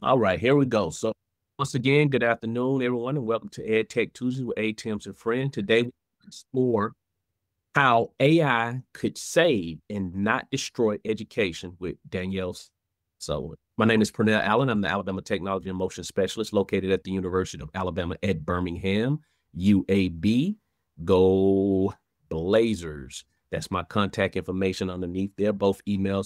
All right, here we go. So once again, good afternoon, everyone, and welcome to EdTech Tuesday with A. Tim's and Friend. Today we explore how AI could save and not destroy education with Danielle Sullivan. My name is Pernell Allen. I'm the Alabama Technology and Motion Specialist located at the University of Alabama at Birmingham, UAB. Go Blazers. That's my contact information underneath there. Both emails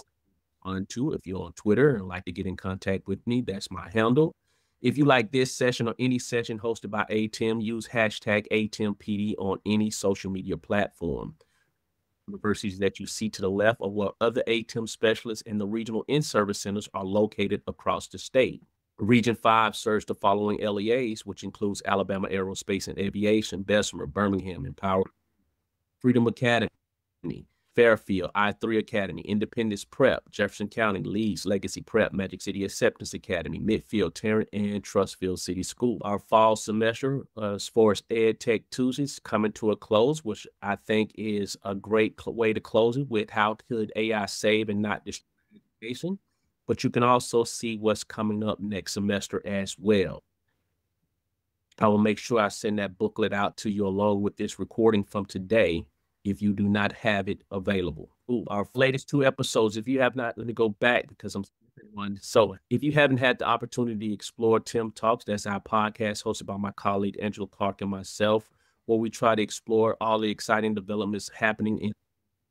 onto. If you're on Twitter and like to get in contact with me, that's my handle. If you like this session or any session hosted by ATIM, use hashtag ATIMPD on any social media platform. Universities that you see to the left are where other ATIM specialists and the regional in-service centers are located across the state. Region 5 serves the following LEAs, which includes Alabama Aerospace and Aviation, Bessemer, Birmingham, Empower, Freedom Academy, Fairfield, I3 Academy, Independence Prep, Jefferson County, Leeds, Legacy Prep, Magic City Acceptance Academy, Midfield, Tarrant, and Trustfield City School. Our fall semester, as far as EdTech Tuesdays, coming to a close, which I think is a great way to close it with how could AI save and not destroy education. But you can also see what's coming up next semester as well. I will make sure I send that booklet out to you along with this recording from today if you do not have it available. Ooh, our latest 2 episodes, if you have not, let me go back because I'm one. So if you haven't had the opportunity to explore Tim Talks, that's our podcast hosted by my colleague Angela Clark and myself, where we try to explore all the exciting developments happening in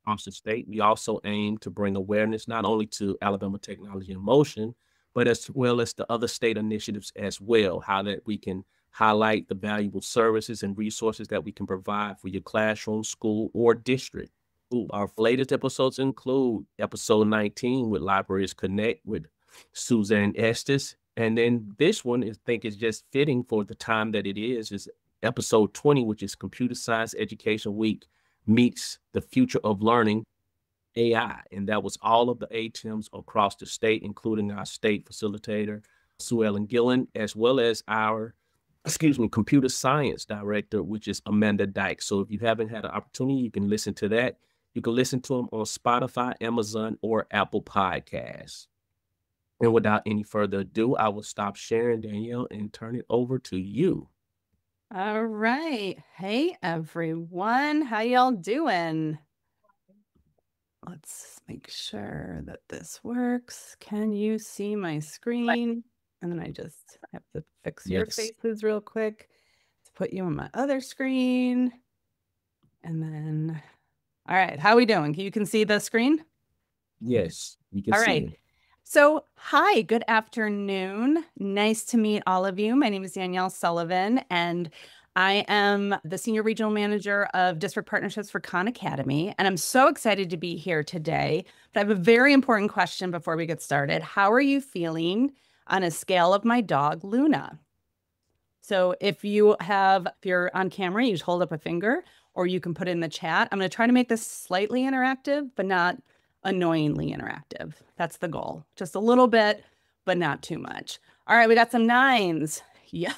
across the state. We also aim to bring awareness not only to Alabama Technology in Motion, but as well as the other state initiatives as well, how that we can highlight the valuable services and resources that we can provide for your classroom, school, or district. Ooh, our latest episodes include episode 19 with Libraries Connect with Suzanne Estes. And then this one I think is just fitting for the time that it is episode 20, which is Computer Science Education Week meets the future of learning, AI. And that was all of the ATIMs across the state, including our state facilitator, Sue Ellen Gillen, as well as our computer science director, which is Amanda Dyke. So if you haven't had an opportunity, you can listen to that. You can listen to them on Spotify, Amazon, or Apple Podcasts. And without any further ado, I will stop sharing, Danielle, and turn it over to you. All right. Hey, everyone. How y'all doing? Let's make sure that this works. Can you see my screen? And then I just have to fix your faces real quick to put you on my other screen. And then, all right. How are we doing? You can see the screen? Yes, you can see. All right. So, hi, good afternoon. Nice to meet all of you. My name is Danielle Sullivan, and I am the Senior Regional Manager of District Partnerships for Khan Academy, and I'm so excited to be here today. But I have a very important question before we get started. How are you feeling on a scale of my dog, Luna? So if you're on camera, you just hold up a finger, or you can put it in the chat. I'm going to try to make this slightly interactive, but not annoyingly interactive. That's the goal. Just a little bit, but not too much. All right, we got some 9s. Yep.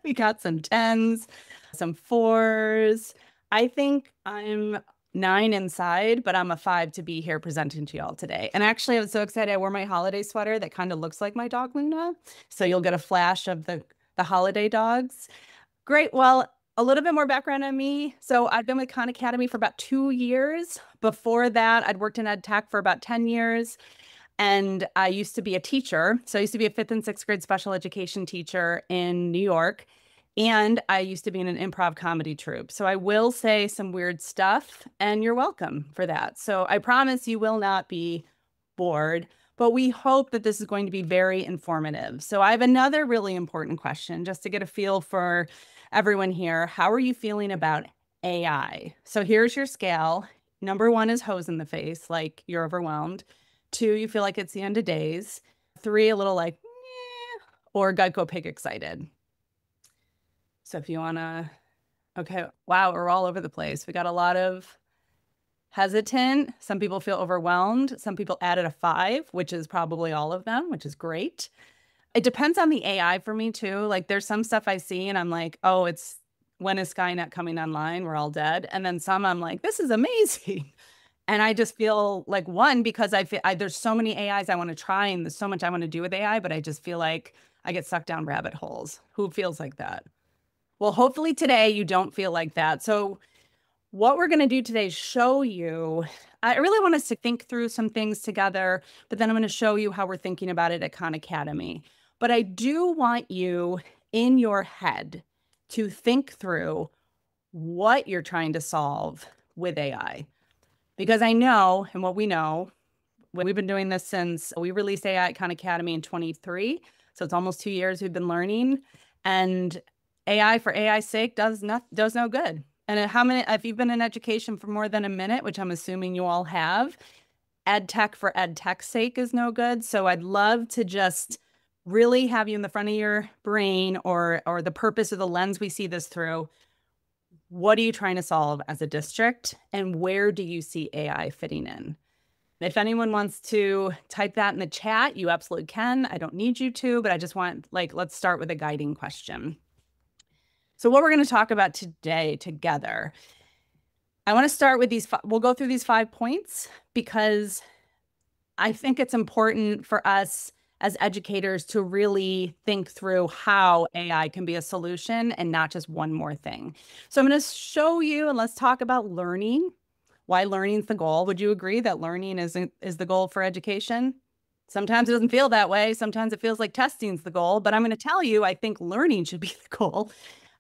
We got some 10s, some 4s. I think I'm 9 inside, but I'm a 5 to be here presenting to y'all today. And actually, I was so excited. I wore my holiday sweater that kind of looks like my dog, Luna. So you'll get a flash of the holiday dogs. Great. Well, a little bit more background on me. So I've been with Khan Academy for about 2 years. Before that, I'd worked in EdTech for about 10 years. And I used to be a teacher. So I used to be a 5th and 6th grade special education teacher in New York. And I used to be in an improv comedy troupe. So I will say some weird stuff, and you're welcome for that. So I promise you will not be bored, but we hope that this is going to be very informative. So I have another really important question just to get a feel for everyone here. How are you feeling about AI? So here's your scale. Number 1 is hose in the face, like you're overwhelmed. 2, you feel like it's the end of days. 3, a little like, or Geico pig excited. So if you want to, okay, wow, we're all over the place. We got a lot of hesitant. Some people feel overwhelmed. Some people added a 5, which is probably all of them, which is great. It depends on the AI for me too. Like there's some stuff I see and I'm like, oh, it's when is Skynet coming online? We're all dead. And then some I'm like, this is amazing. And I just feel like, one, because there's so many AIs I want to try and there's so much I want to do with AI, but I just feel like I get sucked down rabbit holes. Who feels like that? Well, hopefully today you don't feel like that. So what we're going to do today is show you, I really want us to think through some things together, but then I'm going to show you how we're thinking about it at Khan Academy. But I do want you in your head to think through what you're trying to solve with AI. Because I know, and what we know, we've been doing this since we released AI at Khan Academy in 23. So it's almost 2 years we've been learning. And AI for AI's sake does no good. And if you've been in education for more than a minute, which I'm assuming you all have, EdTech for EdTech's sake is no good. So I'd love to just really have you in the front of your brain, or the purpose of the lens we see this through. What are you trying to solve as a district, and where do you see AI fitting in? If anyone wants to type that in the chat, you absolutely can. I don't need you to, but I just want, let's start with a guiding question. So what we're going to talk about today together, I want to start with we'll go through these 5 points because I think it's important for us as educators to really think through how AI can be a solution and not just one more thing. So I'm going to show you, and let's talk about learning, why learning is the goal. Would you agree that learning is the goal for education? Sometimes it doesn't feel that way. Sometimes it feels like testing is the goal, but I'm going to tell you, I think learning should be the goal.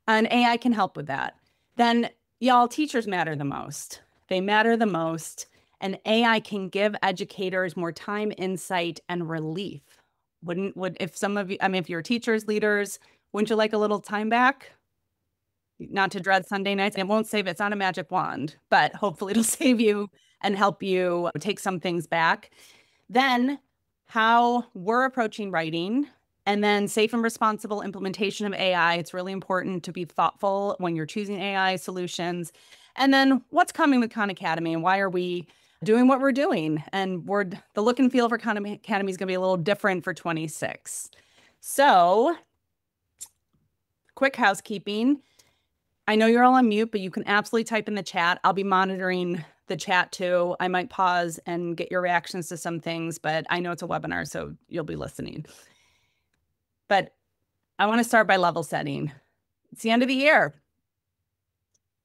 And AI can help with that. Then, y'all, teachers matter the most. They matter the most. And AI can give educators more time, insight, and relief. If some of you, if you're teachers, leaders, wouldn't you like a little time back? Not to dread Sunday nights. It won't save, it's not a magic wand, but hopefully it'll save you and help you take some things back. Then how we're approaching writing. And then safe and responsible implementation of AI. It's really important to be thoughtful when you're choosing AI solutions. And then what's coming with Khan Academy, and why are we doing what we're doing? And the look and feel for Khan Academy is going to be a little different for 26. So quick housekeeping. I know you're all on mute, but you can absolutely type in the chat. I'll be monitoring the chat too. I might pause and get your reactions to some things, but I know it's a webinar, so you'll be listening. But I want to start by level setting. It's the end of the year.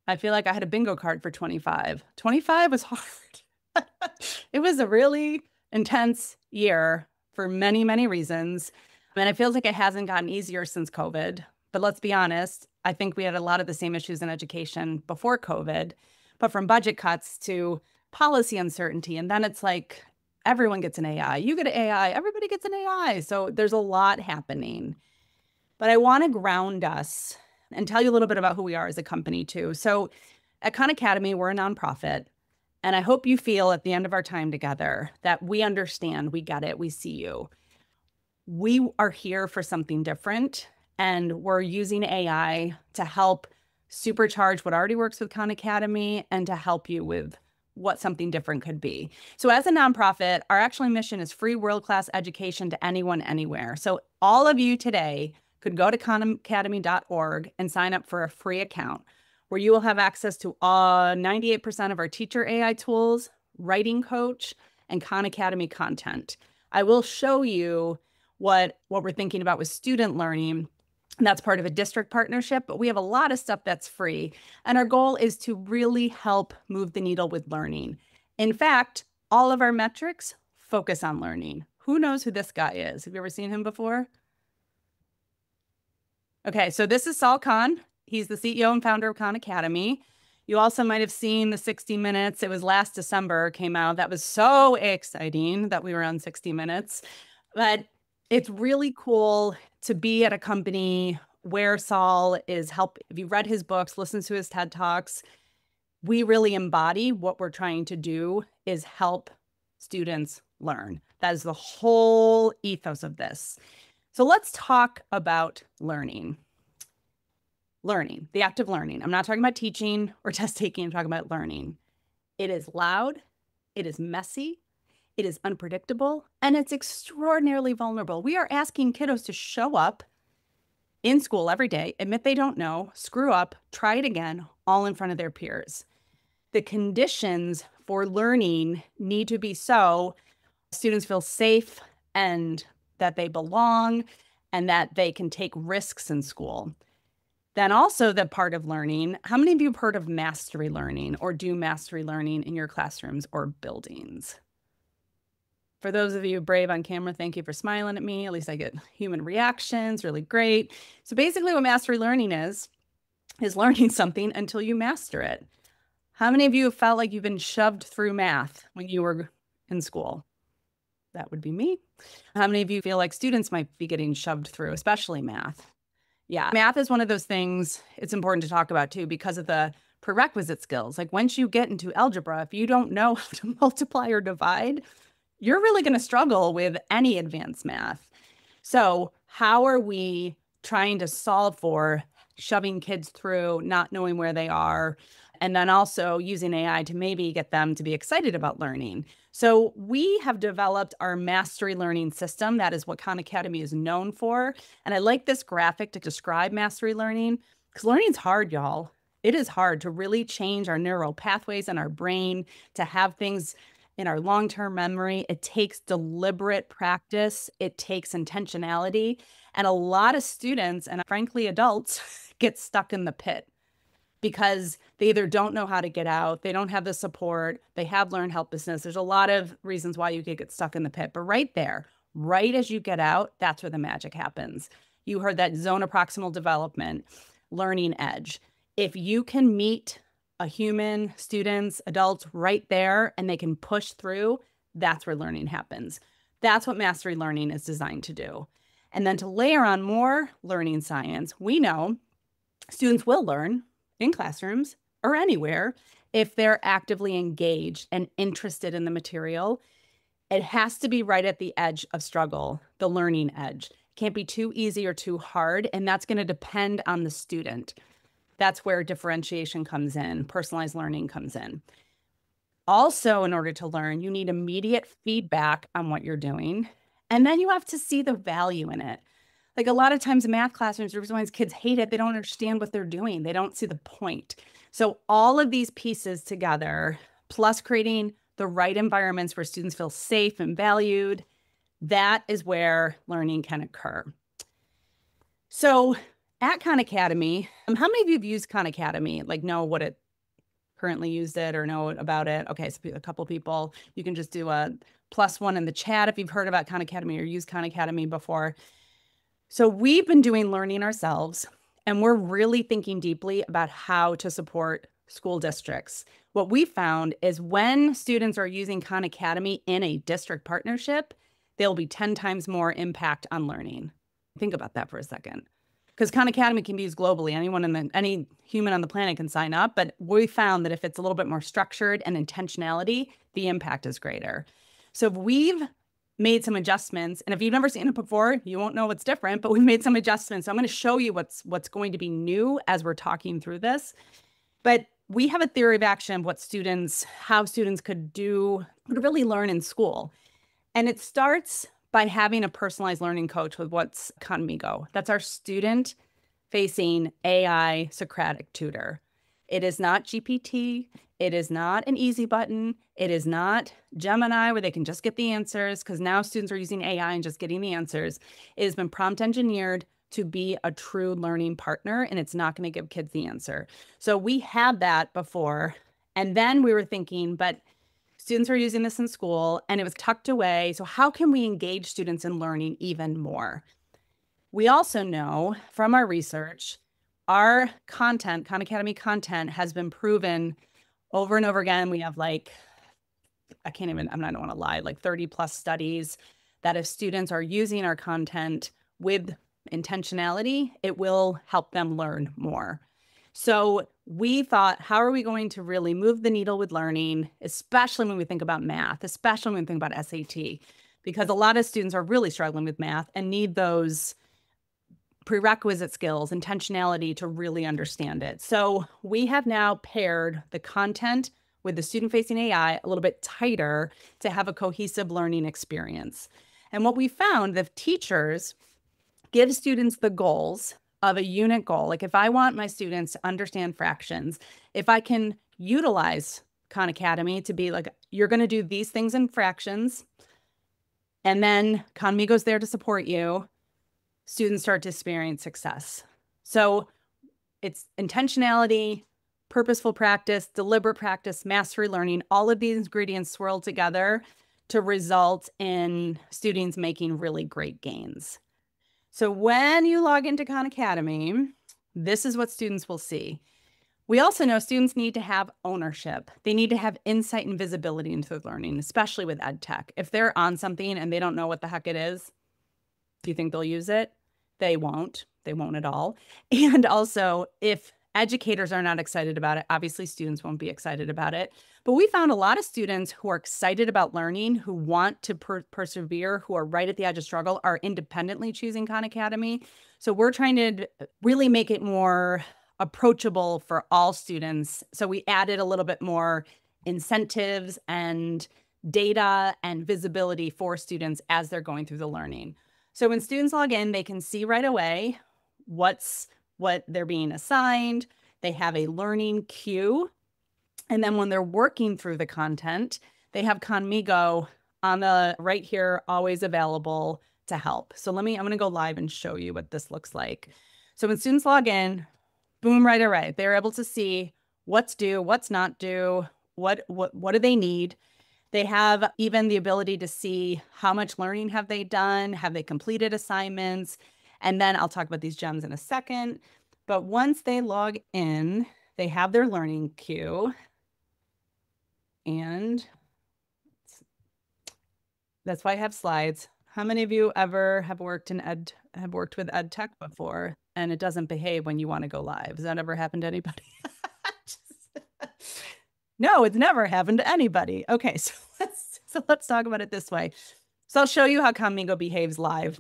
I feel like I had a bingo card for 25. 25 was hard. It was a really intense year for many, many reasons. And it feels like it hasn't gotten easier since COVID. But let's be honest, I think we had a lot of the same issues in education before COVID, but from budget cuts to policy uncertainty. And then it's like, everyone gets an AI. You get an AI, everybody gets an AI. So there's a lot happening. But I want to ground us and tell you a little bit about who we are as a company too. So at Khan Academy, we're a nonprofit. And I hope you feel at the end of our time together that we understand, we get it, we see you. We are here for something different. And we're using AI to help supercharge what already works with Khan Academy and to help you with what something different could be. So as a nonprofit, our actual mission is free world-class education to anyone, anywhere. So all of you today could go to khanacademy.org and sign up for a free account where you will have access to 98% of our teacher AI tools, writing coach, and Khan Academy content. I will show you what we're thinking about with student learning. And that's part of a district partnership, but we have a lot of stuff that's free. And our goal is to really help move the needle with learning. In fact, all of our metrics focus on learning. Who knows who this guy is? Have you ever seen him before? Okay, so this is Saul Khan. He's the CEO and founder of Khan Academy. You also might have seen the 60 Minutes. It was last December came out. That was so exciting that we were on 60 Minutes. But it's really cool to be at a company where Saul is if you read his books, listen to his TED Talks, we really embody what we're trying to do is help students learn. That is the whole ethos of this. So let's talk about learning. Learning, the act of learning. I'm not talking about teaching or test taking. I'm talking about learning. It is loud. It is messy. It is unpredictable, and it's extraordinarily vulnerable. We are asking kiddos to show up in school every day, admit they don't know, screw up, try it again, all in front of their peers. The conditions for learning need to be so students feel safe and that they belong and that they can take risks in school. Then also the part of learning, how many of you have heard of mastery learning or do mastery learning in your classrooms or buildings? For those of you brave on camera, thank you for smiling at me. At least I get human reactions, really great. So basically what mastery learning is learning something until you master it. How many of you have felt like you've been shoved through math when you were in school? That would be me. How many of you feel like students might be getting shoved through, especially math? Yeah, math is one of those things it's important to talk about too because of the prerequisite skills. Like once you get into algebra, if you don't know how to multiply or divide, you're really going to struggle with any advanced math. So how are we trying to solve for shoving kids through, not knowing where they are, and then also using AI to maybe get them to be excited about learning? So we have developed our mastery learning system. That is what Khan Academy is known for. And I like this graphic to describe mastery learning because learning is hard, y'all. It is hard to really change our neural pathways in our brain, to have things in our long-term memory. It takes deliberate practice. It takes intentionality. And a lot of students, and frankly, adults, get stuck in the pit because they either don't know how to get out, they don't have the support, they have learned helplessness. There's a lot of reasons why you could get stuck in the pit. But right there, right as you get out, that's where the magic happens. You heard that zone of proximal development, learning edge. If you can meet a human, students, adults right there, and they can push through, that's where learning happens. That's what mastery learning is designed to do. And then to layer on more learning science, we know students will learn in classrooms or anywhere if they're actively engaged and interested in the material. It has to be right at the edge of struggle, the learning edge. It can't be too easy or too hard, and that's going to depend on the student. That's where differentiation comes in, personalized learning comes in. Also, in order to learn, you need immediate feedback on what you're doing, and then you have to see the value in it. Like a lot of times in math classrooms, the reason why kids hate it, they don't understand what they're doing. They don't see the point. So all of these pieces together, plus creating the right environments where students feel safe and valued, that is where learning can occur. So at Khan Academy, how many of you have used Khan Academy? Like know what it currently used it or know about it? Okay, so a couple people. You can just do a +1 in the chat if you've heard about Khan Academy or used Khan Academy before. So we've been doing learning ourselves, and we're really thinking deeply about how to support school districts. What we found is when students are using Khan Academy in a district partnership, there'll be 10 times more impact on learning. Think about that for a second. Because Khan Academy can be used globally. Any human on the planet can sign up, but we found that if it's a little bit more structured and intentionality, the impact is greater. So we've made some adjustments, and if you've never seen it before, you won't know what's different, but we've made some adjustments. So I'm going to show you what's going to be new as we're talking through this. But we have a theory of action of how students could really learn in school. And it starts by having a personalized learning coach with what's Khanmigo. That's our student-facing AI Socratic tutor. It is not GPT. It is not an easy button. It is not Gemini where they can just get the answers because now students are using AI and just getting the answers. It has been prompt engineered to be a true learning partner, and it's not going to give kids the answer. So we had that before, and then we were thinking, but students are using this in school and it was tucked away. So how can we engage students in learning even more? We also know from our research, our content, Khan Academy content, has been proven over and over again. We have I don't want to lie, 30+ studies that if students are using our content with intentionality, it will help them learn more. So we thought, how are we going to really move the needle with learning, especially when we think about math, especially when we think about SAT, because a lot of students are really struggling with math and need those prerequisite skills, intentionality to really understand it. So we have now paired the content with the student-facing AI a little bit tighter to have a cohesive learning experience. And what we found, that teachers give students the goals of a unit goal. Like if I want my students to understand fractions, if I can utilize Khan Academy to be like, you're going to do these things in fractions. And then Khanmigo's there to support you. Students start to experience success. So it's intentionality, purposeful practice, deliberate practice, mastery learning, all of these ingredients swirled together to result in students making really great gains. So when you log into Khan Academy, this is what students will see. We also know students need to have ownership. They need to have insight and visibility into their learning, especially with EdTech. If they're on something and they don't know what the heck it is, do you think they'll use it? They won't. They won't at all. And also, if educators are not excited about it, obviously students won't be excited about it. But we found a lot of students who are excited about learning, who want to persevere, who are right at the edge of struggle, are independently choosing Khan Academy. So we're trying to really make it more approachable for all students. So we added a little bit more incentives and data and visibility for students as they're going through the learning. So when students log in, they can see right away what they're being assigned. They have a learning queue. And then when they're working through the content, they have Khanmigo on the right here, always available to help. So I'm going to go live and show you what this looks like. So when students log in, boom, right away, they're able to see what's due, what's not due, what do they need. They have even the ability to see how much learning have they done, have they completed assignments, and then I'll talk about these gems in a second. But once they log in, they have their learning queue, and that's why I have slides. How many of you ever have worked with EdTech before, and it doesn't behave when you want to go live? Has that ever happened to anybody? No, it's never happened to anybody. Okay, so let's talk about it this way. So I'll show you how Khanmigo behaves live.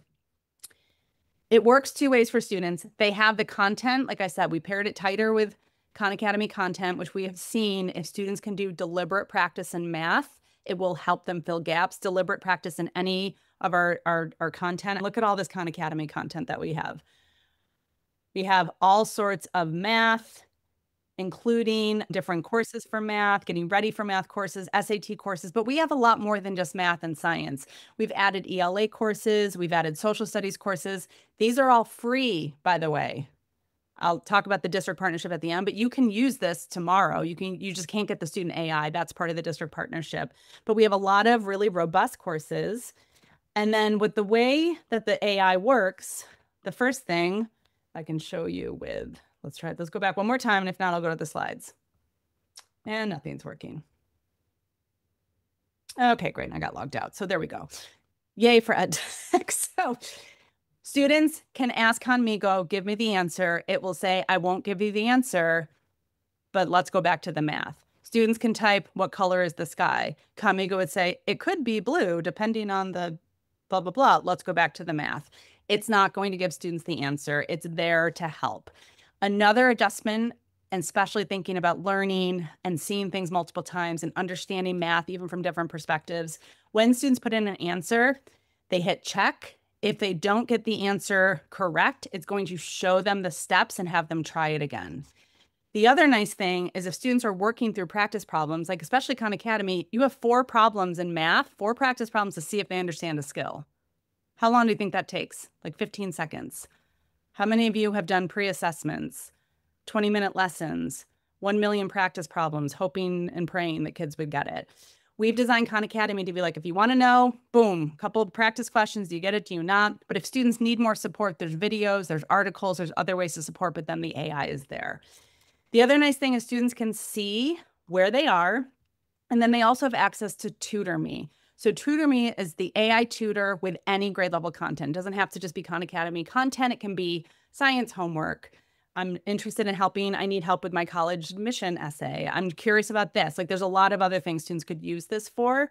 It works two ways for students. They have the content. Like I said, we paired it tighter with Khan Academy content, which we have seen if students can do deliberate practice in math, it will help them fill gaps. Deliberate practice in any of our content. Look at all this Khan Academy content that we have. We have all sorts of math, including different courses for math, getting ready for math courses, SAT courses, but we have a lot more than just math and science. We've added ELA courses, we've added social studies courses. These are all free, by the way. I'll talk about the district partnership at the end, but you can use this tomorrow. You just can't get the student AI. That's part of the district partnership. But we have a lot of really robust courses. And then with the way that the AI works, the first thing I can show you with, let's go back one more time. And if not, I'll go to the slides. And nothing's working. Okay, great. I got logged out. So there we go. Yay for EdTech. So students can ask Khanmigo, give me the answer. It will say, I won't give you the answer, but let's go back to the math. Students can type, what color is the sky? Khanmigo would say, it could be blue, depending on the blah, blah, blah. Let's go back to the math. It's not going to give students the answer. It's there to help. Another adjustment, and especially thinking about learning and seeing things multiple times and understanding math, even from different perspectives. When students put in an answer, they hit check. If they don't get the answer correct, it's going to show them the steps and have them try it again. The other nice thing is if students are working through practice problems, like especially Khan Academy, you have 4 problems in math, 4 practice problems to see if they understand a skill. How long do you think that takes? Like 15 seconds. How many of you have done pre-assessments, 20-minute lessons, 1 million practice problems, hoping and praying that kids would get it? We've designed Khan Academy to be like, if you want to know, boom, couple of practice questions. Do you get it? Do you not? But if students need more support, there's videos, there's articles, there's other ways to support, but then the AI is there. The other nice thing is students can see where they are, and then they also have access to Tutor Me. So Tutor Me is the AI tutor with any grade level content. It doesn't have to just be Khan Academy content. It can be science homework. I'm interested in helping. I need help with my college admission essay. I'm curious about this. Like there's a lot of other things students could use this for.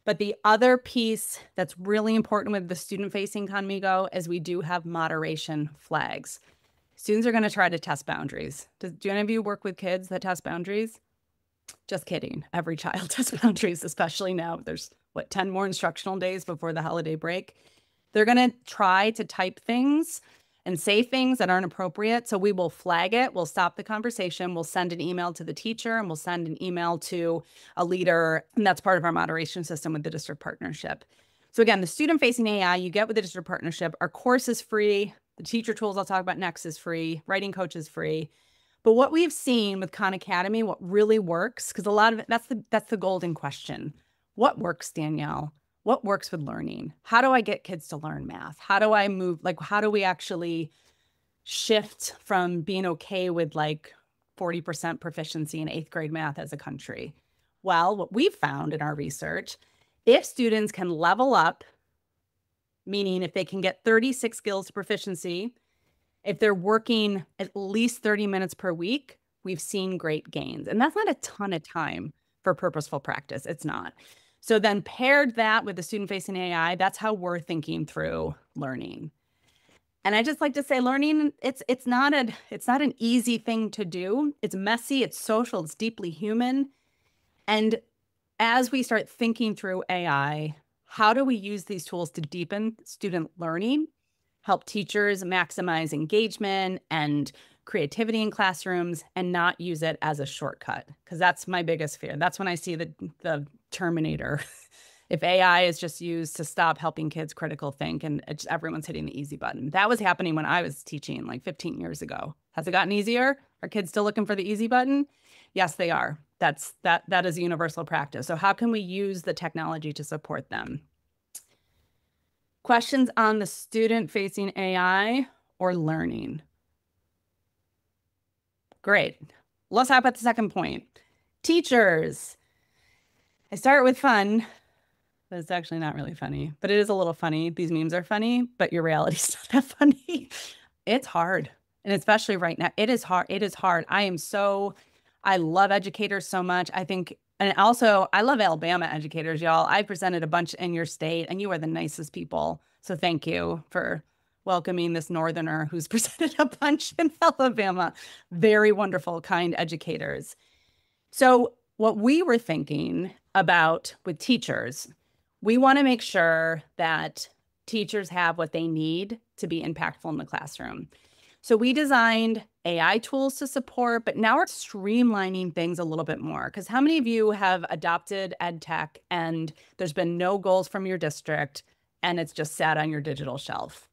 But the other piece that's really important with the student-facing Khanmigo is we do have moderation flags. Students are going to try to test boundaries. Do any of you work with kids that test boundaries? Just kidding. Every child tests boundaries, especially now. There's, 10 more instructional days before the holiday break. They're going to try to type things and say things that aren't appropriate. So we will flag it, we'll stop the conversation, we'll send an email to the teacher, and we'll send an email to a leader. And that's part of our moderation system with the district partnership. So again, the student-facing AI you get with the district partnership. Our course is free. The teacher tools I'll talk about next is free. Writing coach is free. But what we've seen with Khan Academy, what really works, because a lot of it, that's the golden question. What works, Danielle? What works with learning? How do I get kids to learn math? How do I move, like, how do we actually shift from being okay with like 40% proficiency in 8th grade math as a country? Well, what we've found in our research, if students can level up, meaning if they can get 36 skills to proficiency, if they're working at least 30 minutes per week, we've seen great gains. And that's not a ton of time for purposeful practice. It's not. So then paired that with the student-facing AI, that's how we're thinking through learning. And I just like to say learning, it's not an easy thing to do. It's messy, it's social, it's deeply human. And as we start thinking through AI, how do we use these tools to deepen student learning, help teachers maximize engagement and creativity in classrooms, and not use it as a shortcut? Because that's my biggest fear. That's when I see the Terminator. If AI is just used to stop helping kids critical think and everyone's hitting the easy button. That was happening when I was teaching like 15 years ago. Has it gotten easier? Are kids still looking for the easy button? Yes, they are. That is a universal practice. So how can we use the technology to support them? Questions on the student-facing AI or learning? Great. Let's talk about the second point. Teachers. I start with fun, but it's actually not really funny, but it is a little funny. These memes are funny, but your reality is not that funny. It's hard. And especially right now, it is hard. It is hard. I love educators so much. I think, and also I love Alabama educators, y'all. I presented a bunch in your state and you are the nicest people. So thank you for welcoming this Northerner who's presented a bunch in Alabama. Very wonderful, kind educators. So what we were thinking about with teachers, we want to make sure that teachers have what they need to be impactful in the classroom. So we designed AI tools to support, but now we're streamlining things a little bit more. Because how many of you have adopted EdTech and there's been no goals from your district and it's just sat on your digital shelf?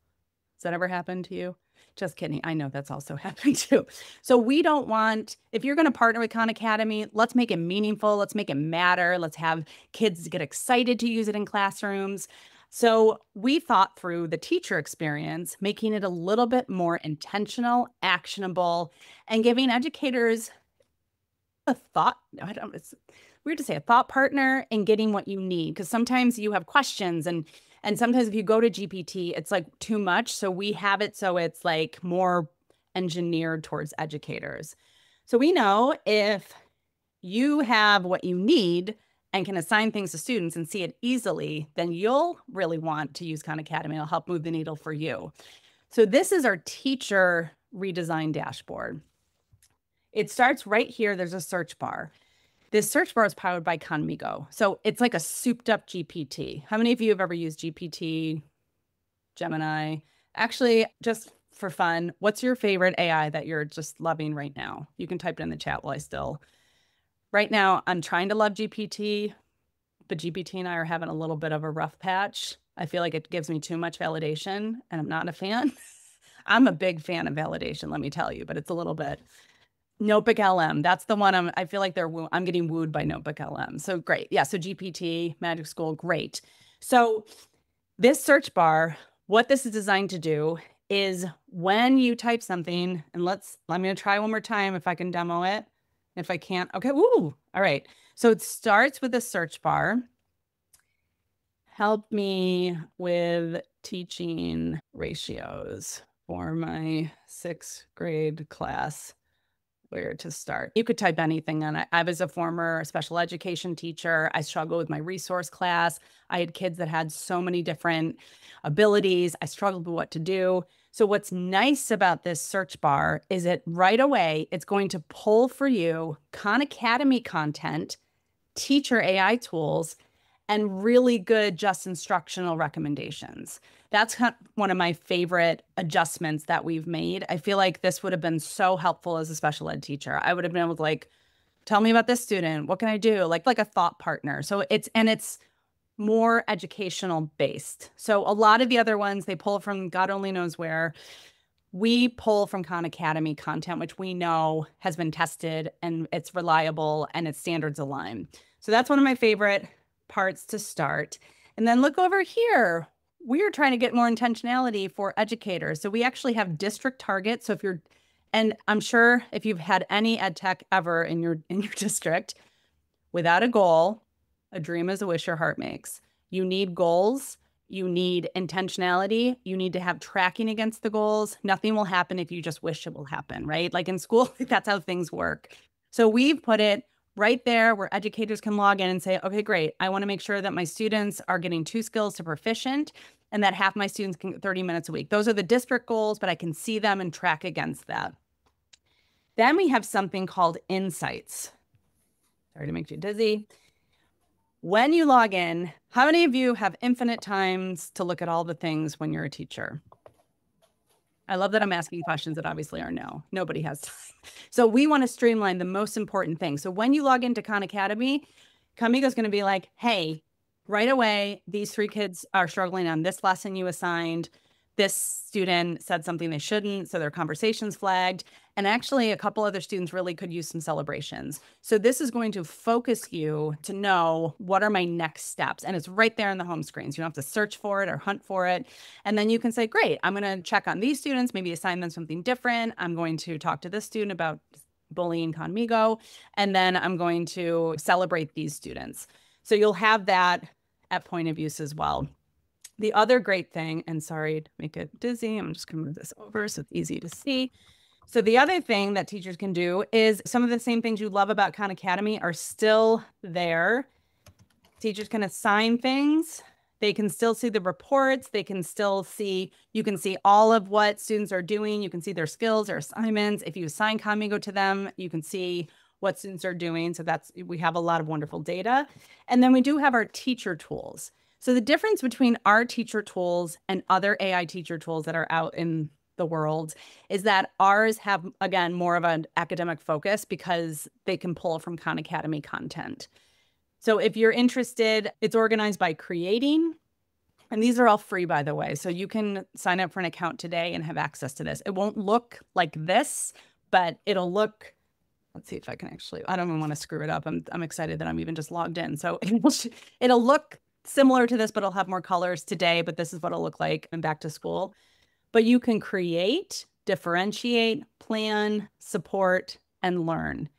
Has that ever happened to you? Just kidding. I know that's also happening too. So we don't want, if you're going to partner with Khan Academy, let's make it meaningful. Let's make it matter. Let's have kids get excited to use it in classrooms. So we thought through the teacher experience, making it a little bit more intentional, actionable, and giving educators a thought. It's weird to say a thought partner in getting what you need, because sometimes you have questions and sometimes if you go to GPT, it's like too much. So we have it so it's like more engineered towards educators. So we know if you have what you need and can assign things to students and see it easily, then you'll really want to use Khan Academy. It'll help move the needle for you. So this is our teacher redesign dashboard. It starts right here. There's a search bar. This search bar is powered by Khanmigo. So it's like a souped up GPT. How many of you have ever used GPT, Gemini? Actually, just for fun, what's your favorite AI that you're just loving right now? You can type it in the chat while I still. Right now, I'm trying to love GPT, but GPT and I are having a little bit of a rough patch. I feel like it gives me too much validation, and I'm not a fan. I'm a big fan of validation, let me tell you, but it's a little bit. Notebook LM, that's the one I feel like I'm getting wooed by Notebook LM. So great. Yeah, so GPT, Magic School, great. So this search bar, what this is designed to do is when you type something, and I'm going to try one more time if I can demo it. If I can't, okay, woo, all right. So it starts with a search bar. Help me with teaching ratios for my 6th grade class. Where to start? You could type anything on it. I was a former special education teacher. I struggled with my resource class. I had kids that had so many different abilities. I struggled with what to do. So what's nice about this search bar is it right away, it's going to pull for you Khan Academy content, teacher AI tools, and really good just instructional recommendations. That's one of my favorite adjustments that we've made. I feel like this would have been so helpful as a special ed teacher. I would have been able to like, tell me about this student. What can I do? Like a thought partner. So it's more educational based. So a lot of the other ones, they pull from God only knows where. We pull from Khan Academy content, which we know has been tested and it's reliable and its standards align. So that's one of my favorite parts to start. And then look over here. We are trying to get more intentionality for educators. So we actually have district targets. So if you're, and I'm sure if you've had any ed tech ever in your district, without a goal, a dream is a wish your heart makes. You need goals. You need intentionality. You need to have tracking against the goals. Nothing will happen if you just wish it will happen, right? Like in school, that's how things work. So we've put it right there where educators can log in and say, okay, great. I want to make sure that my students are getting 2 skills to proficient and that half my students can get 30 minutes a week. Those are the district goals, but I can see them and track against that. Then we have something called insights. Sorry to make you dizzy. When you log in, how many of you have infinite times to look at all the things when you're a teacher? I love that I'm asking questions that obviously are no. Nobody has time. So we want to streamline the most important things. So when you log into Khan Academy, Khanmigo is going to be like, hey, right away, these 3 kids are struggling on this lesson you assigned. This student said something they shouldn't, so their conversation's flagged. And actually, a couple other students really could use some celebrations. So this is going to focus you to know what are my next steps. And it's right there in the home screen. So you don't have to search for it or hunt for it. And then you can say, great, I'm going to check on these students, maybe assign them something different. I'm going to talk to this student about bullying Khanmigo. And then I'm going to celebrate these students. So you'll have that at point of use as well. The other great thing, and sorry to make it dizzy, I'm just going to move this over so it's easy to see. So the other thing that teachers can do is some of the same things you love about Khan Academy are still there. Teachers can assign things. They can still see the reports. They can still see, you can see all of what students are doing. You can see their skills, their assignments. If you assign Khanmigo to them, you can see what students are doing. So we have a lot of wonderful data. And then we do have our teacher tools. So the difference between our teacher tools and other AI teacher tools that are out in the world is that ours have, again, more of an academic focus because they can pull from Khan Academy content. So if you're interested, it's organized by creating, and these are all free, by the way. So you can sign up for an account today and have access to this. It won't look like this, but it'll look, let's see if I can actually, I don't even want to screw it up. I'm excited that I'm even just logged in. So it'll look similar to this, but it'll have more colors today, but this is what it'll look like in back to school. But you can create, differentiate, plan, support, and learn.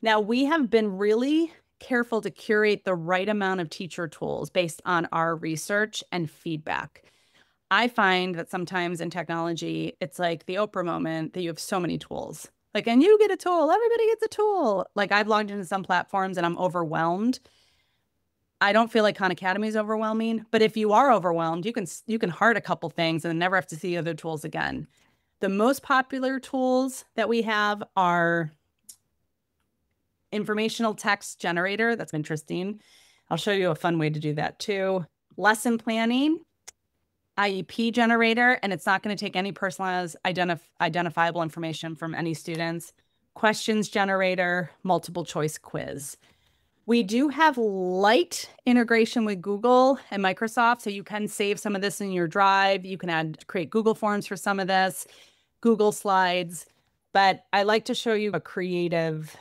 Now, we have been really careful to curate the right amount of teacher tools based on our research and feedback. I find that sometimes in technology, it's like the Oprah moment that you have so many tools. Like, and you get a tool, everybody gets a tool. Like I've logged into some platforms and I'm overwhelmed. I don't feel like Khan Academy is overwhelming, but if you are overwhelmed, you can heart a couple things and never have to see other tools again. The most popular tools that we have are informational text generator. That's interesting. I'll show you a fun way to do that too. Lesson planning, IEP generator, and it's not going to take any personalized identifiable information from any students. Questions generator, multiple choice quiz. We do have light integration with Google and Microsoft, so you can save some of this in your Drive. You can create Google Forms for some of this, Google Slides, but I like to show you a creative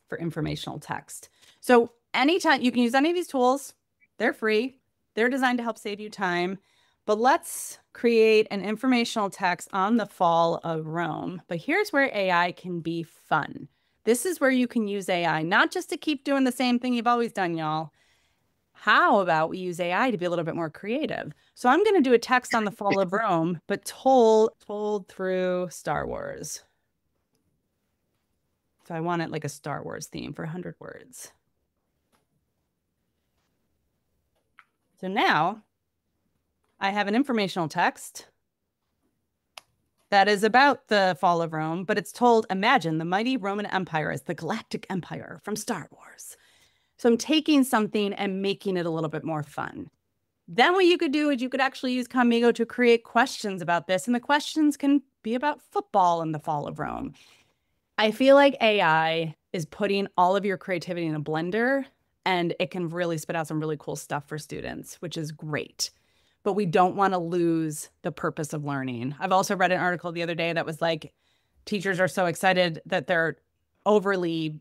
for informational text. So anytime you can use any of these tools, they're free. They're designed to help save you time, but let's create an informational text on the fall of Rome. But here's where AI can be fun. This is where you can use AI, not just to keep doing the same thing you've always done, y'all. How about we use AI to be a little bit more creative? So I'm going to do a text on the fall of Rome, but told through Star Wars. So I want it like a Star Wars theme for 100 words. So now I have an informational text that is about the fall of Rome, but it's told, imagine the mighty Roman Empire as the galactic empire from Star Wars. So I'm taking something and making it a little bit more fun. Then what you could do is you could actually use Khanmigo to create questions about this. And the questions can be about football in the fall of Rome. I feel like AI is putting all of your creativity in a blender, and it can really spit out some really cool stuff for students, which is great. But we don't want to lose the purpose of learning. I've also read an article the other day that was like, teachers are so excited that they're overly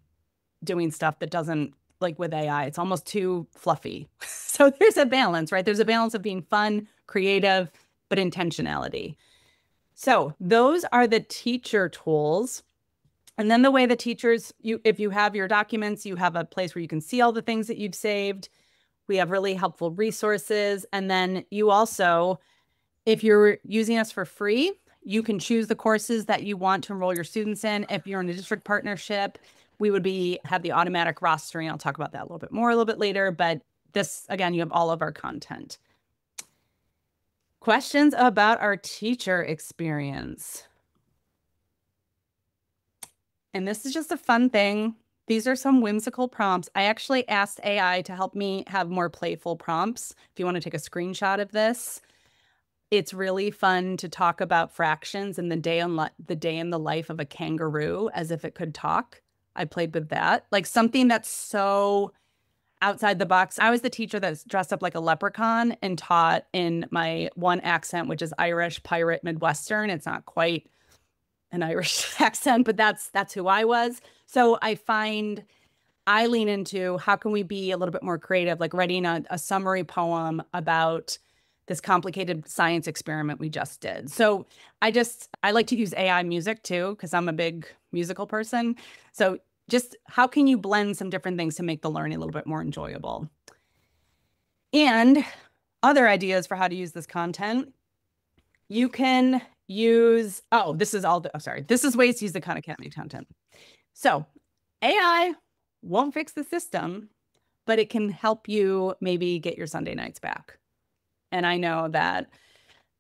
doing stuff that doesn't, like with AI, it's almost too fluffy. So there's a balance, right? There's a balance of being fun, creative, but intentionality. So those are the teacher tools. And then the way the teachers, if you have your documents, you have a place where you can see all the things that you've saved. We have really helpful resources. And then you also, if you're using us for free, you can choose the courses that you want to enroll your students in. If you're in a district partnership, we would have the automatic rostering. I'll talk about that a little bit later. But this, again, you have all of our content. Questions about our teacher experience. And this is just a fun thing. These are some whimsical prompts. I actually asked AI to help me have more playful prompts. If you want to take a screenshot of this, it's really fun to talk about fractions and the day in the life of a kangaroo as if it could talk. I played with that, like something that's so outside the box. I was the teacher that's dressed up like a leprechaun and taught in my one accent, which is Irish, pirate, Midwestern. It's not quite an Irish accent, but that's who I was. So I find I lean into how can we be a little bit more creative, like writing a summary poem about this complicated science experiment we just did. So I like to use AI music too, because I'm a big musical person. So just how can you blend some different things to make the learning a little bit more enjoyable? And other ideas for how to use this content. You can use, this is ways to use the Khan Academy content. So AI won't fix the system, but it can help you maybe get your Sunday nights back. And I know that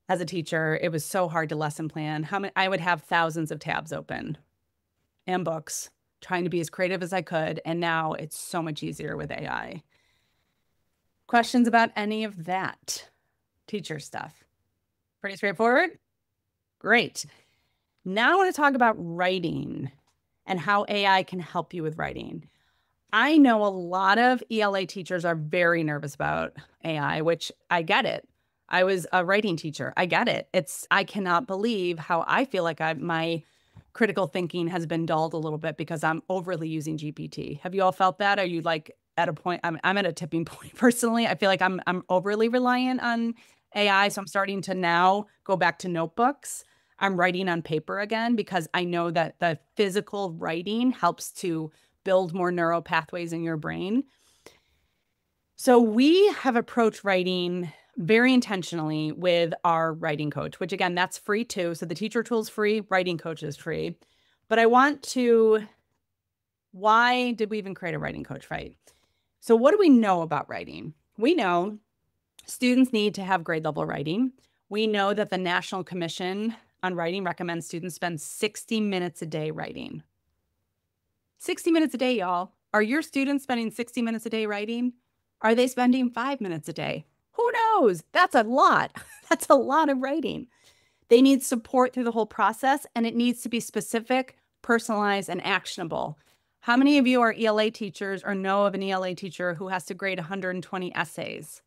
as a teacher, it was so hard to lesson plan. I would have thousands of tabs open and books, trying to be as creative as I could. And now it's so much easier with AI. Questions about any of that teacher stuff? Pretty straightforward? Great. Now I want to talk about writing and how AI can help you with writing. I know a lot of ELA teachers are very nervous about AI, which I get it. I was a writing teacher. I get it. I cannot believe how I feel like my critical thinking has been dulled a little bit because I'm overly using GPT. Have you all felt that? Are you like at a point? I'm at a tipping point personally. I feel like I'm overly reliant on AI. So I'm starting to now go back to notebooks. I'm writing on paper again because I know that the physical writing helps to build more neural pathways in your brain. So we have approached writing very intentionally with our writing coach, which again, that's free too. So the teacher tool is free, writing coach is free. But why did we even create a writing coach, right? So what do we know about writing? We know students need to have grade level writing. We know that the National Commission on Writing recommends students spend 60 minutes a day writing. 60 minutes a day, y'all. Are your students spending 60 minutes a day writing? Are they spending 5 minutes a day? Who knows? That's a lot. That's a lot of writing. They need support through the whole process, and it needs to be specific, personalized, and actionable. How many of you are ELA teachers or know of an ELA teacher who has to grade 120 essays?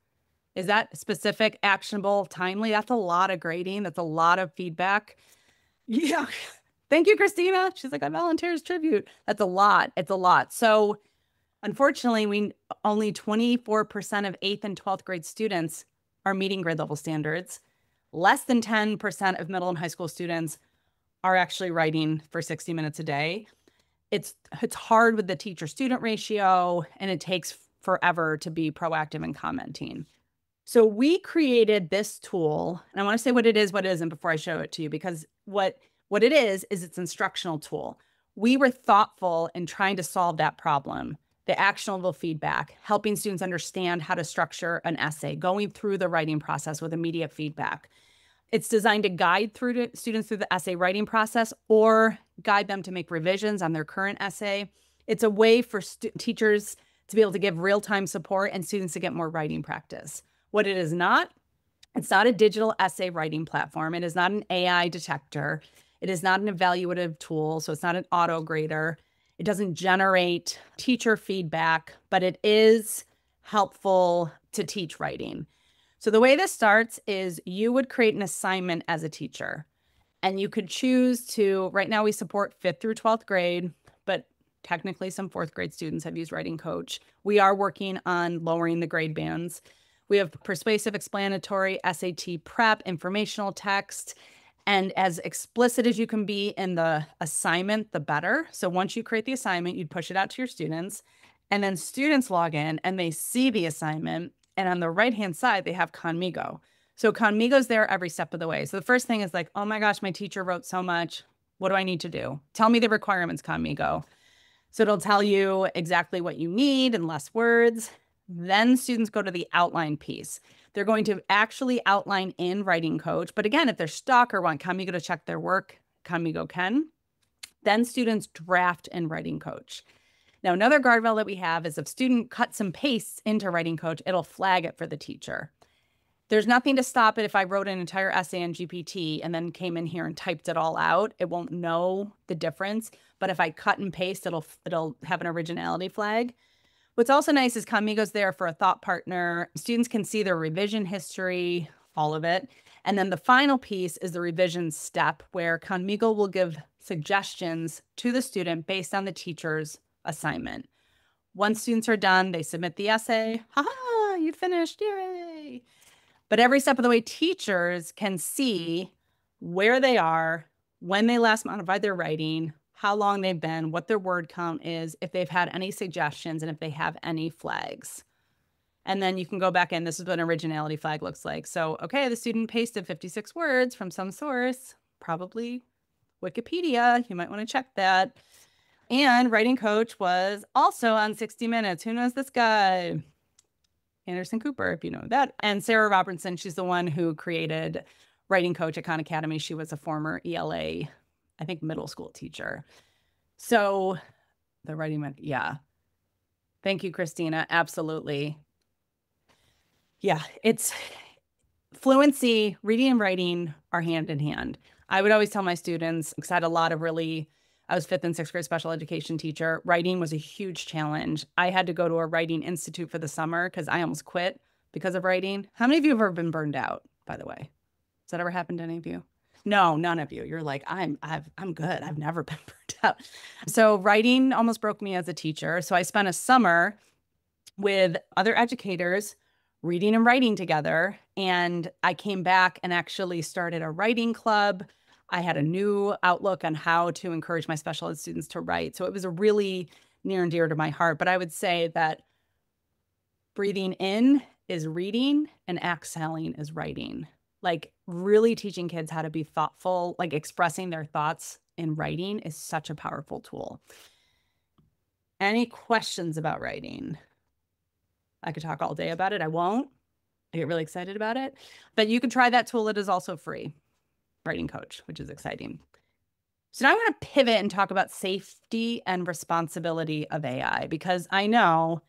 Is that specific, actionable, timely? That's a lot of grading. That's a lot of feedback. Yeah. Thank you, Christina. She's like, I volunteer as tribute. That's a lot. It's a lot. So unfortunately, only 24% of 8th and 12th grade students are meeting grade level standards. Less than 10% of middle and high school students are actually writing for 60 minutes a day. It's hard with the teacher-student ratio, and it takes forever to be proactive in commenting. So we created this tool, and I want to say what it is, what it isn't before I show it to you, because what it is it's instructional tool. We were thoughtful in trying to solve that problem, the actionable feedback, helping students understand how to structure an essay, going through the writing process with immediate feedback. It's designed to guide students through the essay writing process or guide them to make revisions on their current essay. It's a way for teachers to be able to give real-time support and students to get more writing practice. What it is not, it's not a digital essay writing platform. It is not an AI detector. It is not an evaluative tool. So it's not an auto grader. It doesn't generate teacher feedback, but it is helpful to teach writing. So the way this starts is you would create an assignment as a teacher, and you could choose to, right now we support 5th through 12th grade, but technically some 4th grade students have used Writing Coach. We are working on lowering the grade bands. We have persuasive, explanatory, SAT prep, informational text, and as explicit as you can be in the assignment, the better. So once you create the assignment, you'd push it out to your students, and then students log in and they see the assignment. And on the right-hand side, they have Khanmigo. So Khanmigo's there every step of the way. So the first thing is like, oh my gosh, my teacher wrote so much. What do I need to do? Tell me the requirements, Khanmigo. So it'll tell you exactly what you need in less words. Then students go to the outline piece. They're going to actually outline in Writing Coach. But again, if they're stuck or want Khanmigo to check their work, Khanmigo can. Then students draft in Writing Coach. Now, another guardrail that we have is if student cuts and pastes into Writing Coach, it'll flag it for the teacher. There's nothing to stop it if I wrote an entire essay in GPT and then came in here and typed it all out. It won't know the difference. But if I cut and paste, it'll have an originality flag. What's also nice is Khanmigo's there for a thought partner. Students can see their revision history, all of it. And then the final piece is the revision step where Khanmigo will give suggestions to the student based on the teacher's assignment. Once students are done, they submit the essay. Ha-ha, you finished, yay. But every step of the way, teachers can see where they are, when they last modified their writing, how long they've been, what their word count is, if they've had any suggestions, and if they have any flags. And then you can go back in. This is what an originality flag looks like. So, okay, the student pasted 56 words from some source, probably Wikipedia. You might want to check that. And Writing Coach was also on 60 Minutes. Who knows this guy? Anderson Cooper, if you know that. And Sarah Robertson, she's the one who created Writing Coach at Khan Academy. She was a former ELA, I think, middle school teacher. So the writing, yeah. Thank you, Christina. Absolutely. Yeah, it's fluency, reading and writing are hand in hand. I would always tell my students, because I had a lot of I was 5th and 6th grade special education teacher. Writing was a huge challenge. I had to go to a writing institute for the summer because I almost quit because of writing. How many of you have ever been burned out, by the way? Has that ever happened to any of you? No, none of you. You're like, I'm good. I've never been burned out. So writing almost broke me as a teacher. So I spent a summer with other educators reading and writing together. And I came back and actually started a writing club. I had a new outlook on how to encourage my special ed students to write. So it was a really near and dear to my heart. But I would say that breathing in is reading and exhaling is writing. Like really teaching kids how to be thoughtful, like expressing their thoughts in writing is such a powerful tool. Any questions about writing? I could talk all day about it. I won't. I get really excited about it. But you can try that tool. It is also free. Writing Coach, which is exciting. So now I want to pivot and talk about safety and responsibility of AI, because I know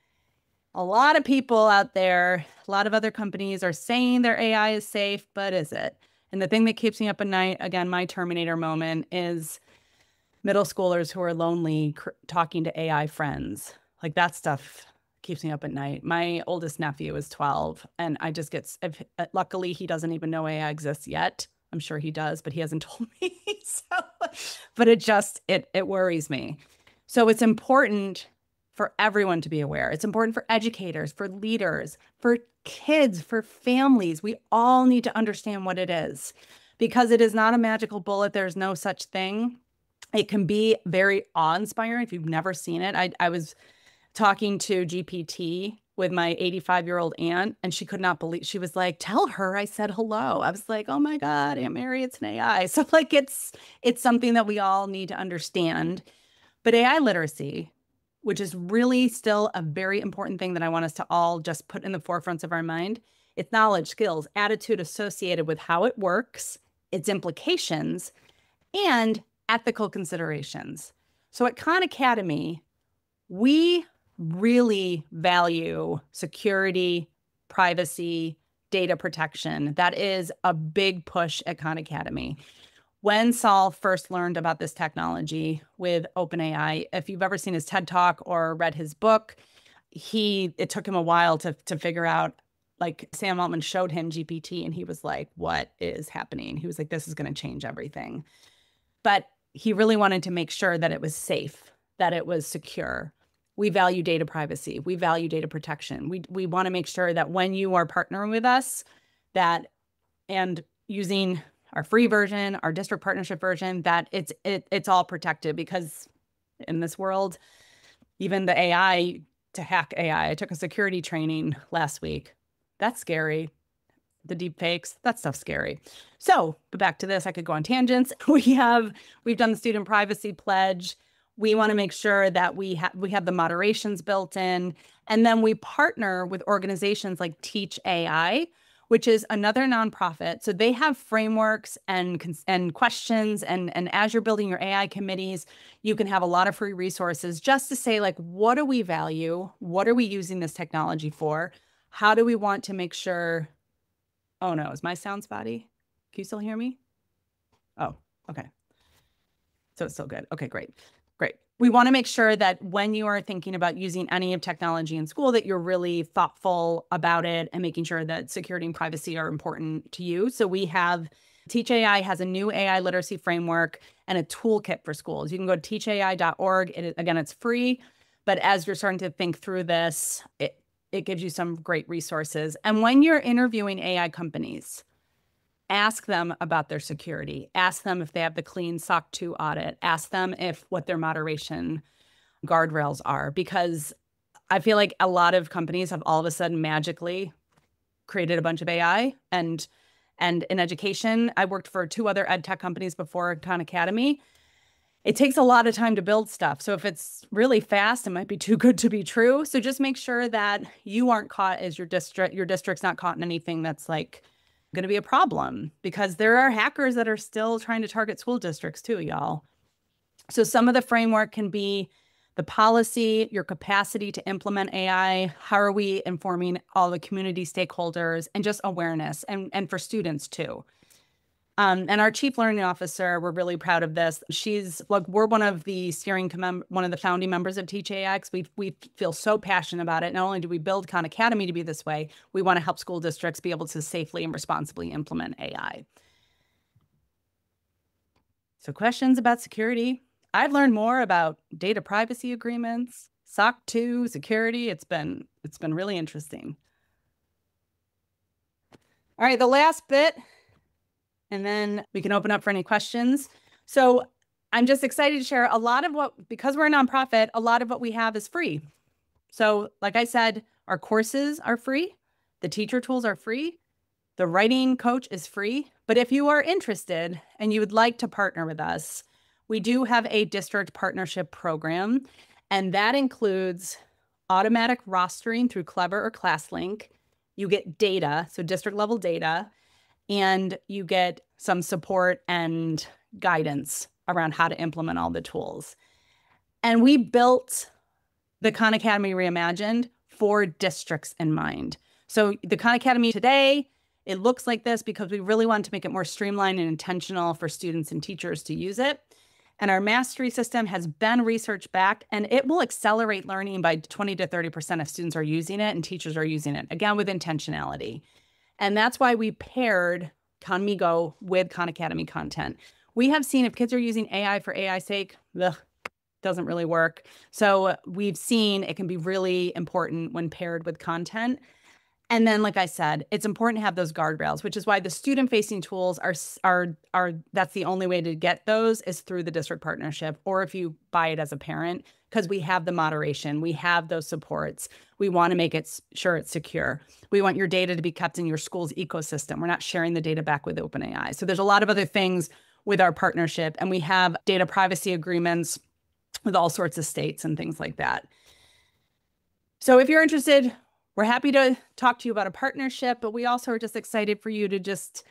a lot of people out there, a lot of other companies are saying their AI is safe, but is it? And the thing that keeps me up at night, again, my Terminator moment, is middle schoolers who are lonely talking to AI friends. Like that stuff keeps me up at night. My oldest nephew is 12, and I just get, luckily he doesn't even know AI exists yet. I'm sure he does, but he hasn't told me. But it worries me. So it's important for everyone to be aware. It's important for educators, for leaders, for kids, for families. We all need to understand what it is, because it is not a magical bullet. There's no such thing. It can be very awe-inspiring if you've never seen it. I was talking to GPT with my 85-year-old aunt, and she could not believe, she was like, tell her I said hello. I was like, oh my God, Aunt Mary, it's an AI. So like, it's something that we all need to understand. But AI literacy, which is really still a very important thing that I want us to all just put in the forefronts of our mind, it's knowledge, skills, attitude associated with how it works, its implications, and ethical considerations. So at Khan Academy, we really value security, privacy, data protection. That is a big push at Khan Academy. When Saul first learned about this technology with OpenAI, if you've ever seen his TED Talk or read his book, it took him a while to figure out, like Sam Altman showed him GPT and he was like, what is happening? He was like, this is going to change everything. But he really wanted to make sure that it was safe, that it was secure. We value data privacy. We value data protection. We want to make sure that when you are partnering with us, that and using our free version, our district partnership version, that it's all protected, because in this world, even the AI, to hack AI, I took a security training last week. That's scary. The deep fakes, that stuff's scary. So, but back to this, I could go on tangents. We've done the student privacy pledge. We want to make sure that we have the moderations built in. And then we partner with organizations like Teach AI, which is another nonprofit. So they have frameworks and questions. And as you're building your AI committees, you can have a lot of free resources just to say, like, what do we value? What are we using this technology for? How do we want to make sure? Oh no, is my sound spotty? Can you still hear me? Oh, okay. So it's still good. Okay, great. Great. We want to make sure that when you are thinking about using any of technology in school, that you're really thoughtful about it and making sure that security and privacy are important to you. So Teach AI has a new AI literacy framework and a toolkit for schools. You can go to teachai.org. Again, it's free. But as you're starting to think through this, it gives you some great resources. And when you're interviewing AI companies, ask them about their security. Ask them if they have the clean SOC 2 audit. Ask them what their moderation guardrails are, because I feel like a lot of companies have all of a sudden magically created a bunch of AI. And in education, I worked for 2 other EdTech companies before Khan Academy. It takes a lot of time to build stuff. So if it's really fast, it might be too good to be true. So just make sure that you aren't caught as your district's not caught in anything that's like going to be a problem, because there are hackers that are still trying to target school districts too, y'all. So some of the framework can be the policy, your capacity to implement AI, how are we informing all the community stakeholders, and just awareness, and for students too. And our chief learning officer, we're really proud of this. We're one of the one of the founding members of Teach AI. We feel so passionate about it. Not only do we build Khan Academy to be this way, we want to help school districts be able to safely and responsibly implement AI. So questions about security. I've learned more about data privacy agreements, SOC 2, security. It's been really interesting. All right, the last bit, and then we can open up for any questions. So I'm just excited to share because we're a nonprofit, a lot of what we have is free. So like I said, our courses are free. The teacher tools are free. The writing coach is free. But if you are interested and you would like to partner with us, we do have a district partnership program, and that includes automatic rostering through Clever or ClassLink. You get data, so district level data, and you get some support and guidance around how to implement all the tools. And we built the Khan Academy Reimagined for districts in mind. So the Khan Academy today, it looks like this because we really wanted to make it more streamlined and intentional for students and teachers to use it. And our mastery system has been research backed, and it will accelerate learning by 20 to 30% if students are using it and teachers are using it, again, with intentionality. And that's why we paired Khanmigo with Khan Academy content. We have seen if kids are using AI for AI's sake, doesn't really work. So we've seen it can be really important when paired with content. And then, like I said, it's important to have those guardrails, which is why the student-facing tools are that's the only way to get those is through the district partnership, or if you buy it as a parent, because we have the moderation, we have those supports. We want to make it sure it's secure. We want your data to be kept in your school's ecosystem. We're not sharing the data back with OpenAI. So there's a lot of other things with our partnership, and we have data privacy agreements with all sorts of states and things like that. So if you're interested, we're happy to talk to you about a partnership, but we also are just excited for you to just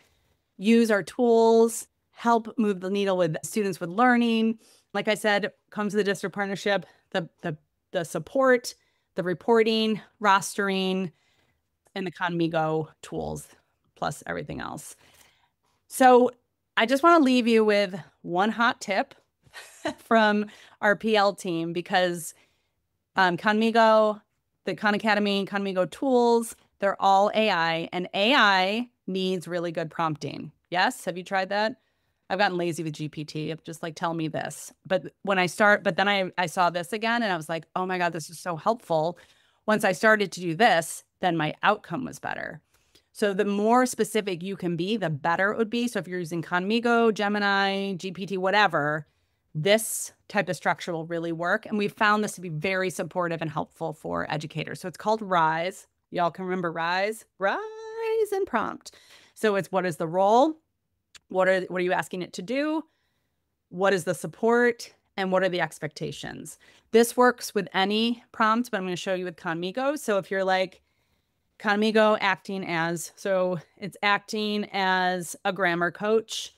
use our tools, help move the needle with students with learning. Like I said, comes to the district partnership, the support, the reporting, rostering, and the Khanmigo tools, plus everything else. So I just want to leave you with one hot tip from our PL team, because Khanmigo, the Khan Academy, Khanmigo tools, they're all AI, and AI needs really good prompting. Yes? Have you tried that? I've gotten lazy with GPT. It's just like, tell me this. But then I saw this again and I was like, oh my God, this is so helpful. Once I started to do this, then my outcome was better. So the more specific you can be, the better it would be. So if you're using Khanmigo, Gemini, GPT, whatever, this type of structure will really work. And we've found this to be very supportive and helpful for educators. So it's called RISE. Y'all can remember RISE? Rise and prompt. So it's, what is the role? What are you asking it to do? What is the support? And what are the expectations? This works with any prompt, but I'm going to show you with Khanmigo. So if you're like, Khanmigo it's acting as a grammar coach.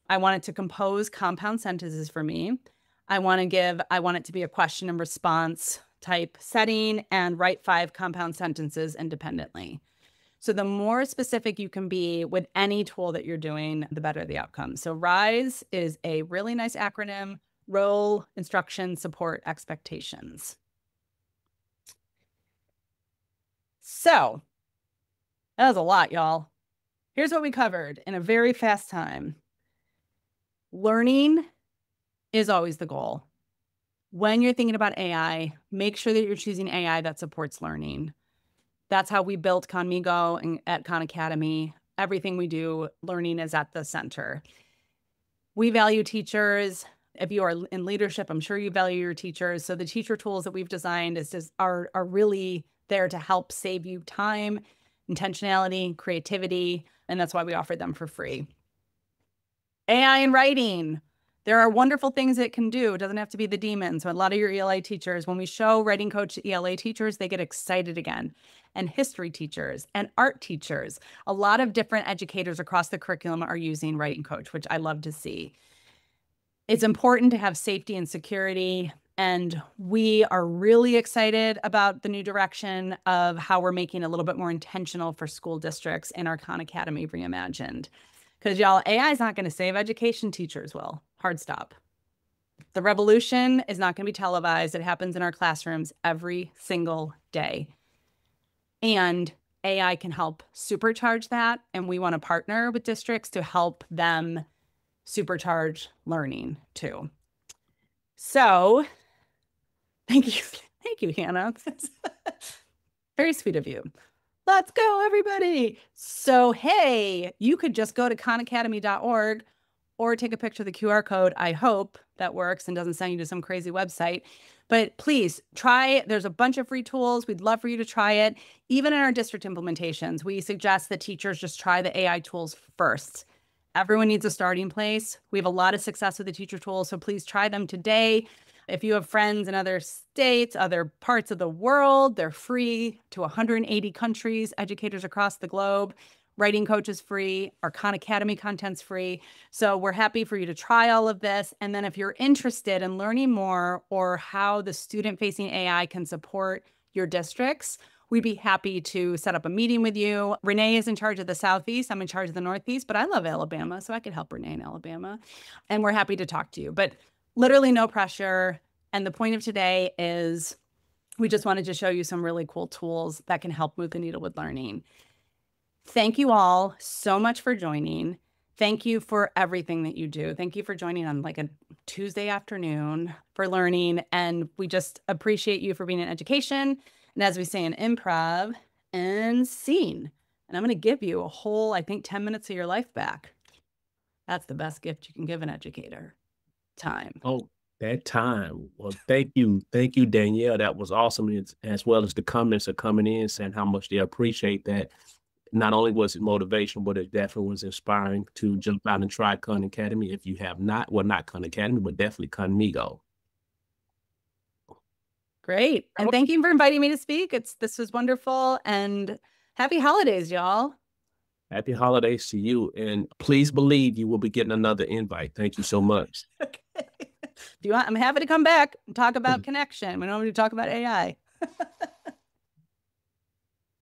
I want it to compose compound sentences for me. I want it to be a question and response type setting and write 5 compound sentences independently. So the more specific you can be with any tool that you're doing, the better the outcome. So RISE is a really nice acronym: role, instruction, support, expectations. So that was a lot, y'all. Here's what we covered in a very fast time. Learning is always the goal. When you're thinking about AI, make sure that you're choosing AI that supports learning. That's how we built Khanmigo and at Khan Academy. Everything we do, learning is at the center. We value teachers. If you are in leadership, I'm sure you value your teachers. So the teacher tools that we've designed are really there to help save you time, intentionality, creativity, and that's why we offer them for free. AI in writing. There are wonderful things it can do. It doesn't have to be the demon. So a lot of your ELA teachers, when we show Writing Coach to ELA teachers, they get excited again. And history teachers and art teachers. A lot of different educators across the curriculum are using Writing Coach, which I love to see. It's important to have safety and security. And we are really excited about the new direction of how we're making it a little bit more intentional for school districts in our Khan Academy Reimagined. Because y'all, AI is not going to save education, teachers will. Hard stop. The revolution is not going to be televised. It happens in our classrooms every single day. And AI can help supercharge that. And we want to partner with districts to help them supercharge learning too. So thank you. Thank you, Hannah. Very sweet of you. Let's go, everybody. So, hey, you could just go to khanacademy.org or take a picture of the QR code. I hope that works and doesn't send you to some crazy website. But please try. There's a bunch of free tools. We'd love for you to try it. Even in our district implementations, we suggest that teachers just try the AI tools first. Everyone needs a starting place. We have a lot of success with the teacher tools, so please try them today. If you have friends in other states, other parts of the world, they're free to 180 countries, educators across the globe. Writing Coach is free. Our Khan Academy content's free. So we're happy for you to try all of this. And then if you're interested in learning more or how the student-facing AI can support your districts, we'd be happy to set up a meeting with you. Renee is in charge of the Southeast. I'm in charge of the Northeast, but I love Alabama, so I could help Renee in Alabama. And we're happy to talk to you. But literally no pressure. And the point of today is we just wanted to show you some really cool tools that can help move the needle with learning. Thank you all so much for joining. Thank you for everything that you do. Thank you for joining on like a Tuesday afternoon for learning. And we just appreciate you for being in education. And as we say in improv, and scene. And I'm going to give you a whole, I think, 10 minutes of your life back. That's the best gift you can give an educator. Time. Oh, that time. Well, thank you. Thank you, Danielle. That was awesome. As well as the comments are coming in saying how much they appreciate that. Not only was it motivational, but it definitely was inspiring to jump out and try Khan Academy. If you have not, well, not Khan Academy, but definitely Khanmigo. Great. And thank you for inviting me to speak. This was wonderful. And happy holidays, y'all. Happy holidays to you. And please believe you will be getting another invite. Thank you so much. Okay. I'm happy to come back and talk about connection. We don't want to talk about AI.